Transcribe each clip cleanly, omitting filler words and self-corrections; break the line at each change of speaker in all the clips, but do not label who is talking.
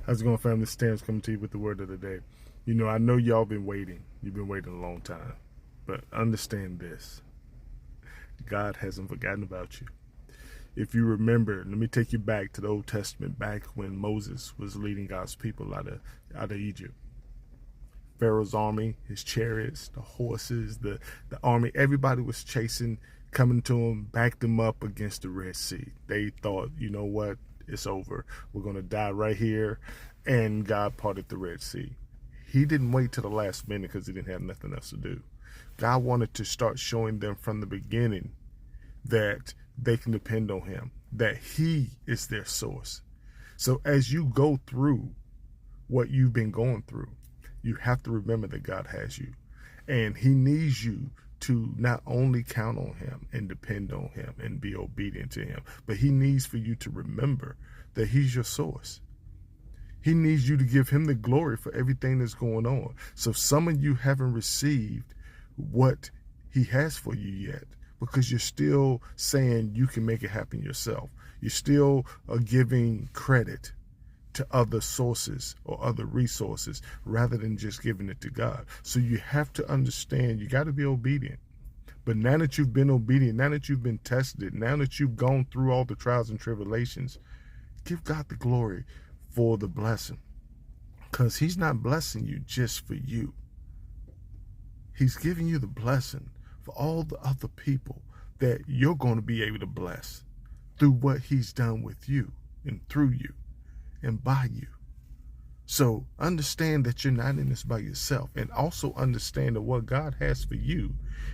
How's it going, family? This is Terrence coming to you with the word of the day. You know, I know y'all been waiting. You've been waiting a long time. But understand this. God hasn't forgotten about you. If you remember, let me take you back to the Old Testament, back when Moses was leading God's people out of Egypt. Pharaoh's army, his chariots, the horses, the army, everybody was chasing, coming to him, backed him up against the Red Sea. They thought, you know what? It's over. We're going to die right here. And God parted the Red Sea. He didn't wait till the last minute because he didn't have nothing else to do. God wanted to start showing them from the beginning that they can depend on him, that he is their source. So as you go through what you've been going through, you have to remember that God has you. And he needs you to not only count on him and depend on him and be obedient to him, but he needs for you to remember that he's your source. He needs you to give him the glory for everything that's going on. So some of you haven't received what he has for you yet because you're still saying you can make it happen yourself. You still are giving credit to other sources or other resources rather than just giving it to God. So you have to understand you got to be obedient. But now that you've been obedient, now that you've been tested, now that you've gone through all the trials and tribulations, give God the glory for the blessing. Because he's not blessing you just for you. He's giving you the blessing for all the other people that you're going to be able to bless through what he's done with you and through you and by you. So understand that you're not in this by yourself, and also understand that what God has for you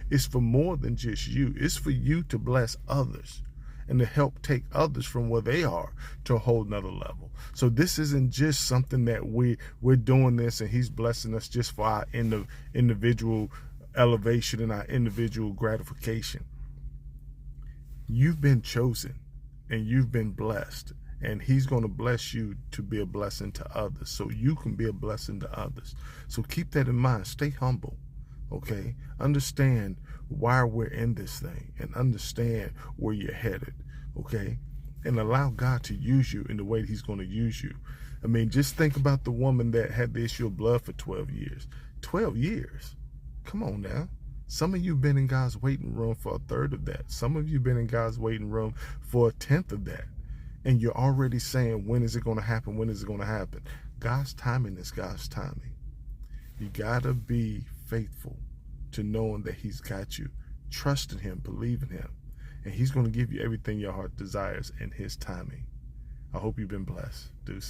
is for more than just you. It's for you to bless others and to help take others from where they are to a whole nother level. So this isn't just something that we're doing this and he's blessing us just for our individual elevation and our individual gratification. You've been chosen and you've been blessed. And he's going to bless you to be a blessing to others so you can be a blessing to others. So keep that in mind. Stay humble, okay? Understand why we're in this thing and understand where you're headed, okay? And allow God to use you in the way he's going to use you. I mean, just think about the woman that had the issue of blood for 12 years. 12 years? Come on now. Some of you have been in God's waiting room for a third of that. Some of you have been in God's waiting room for a tenth of that. And you're already saying, when is it going to happen? When is it going to happen? God's timing is God's timing. You got to be faithful to knowing that he's got you. Trust in him, believe in him. And he's going to give you everything your heart desires in his timing. I hope you've been blessed. Deuces.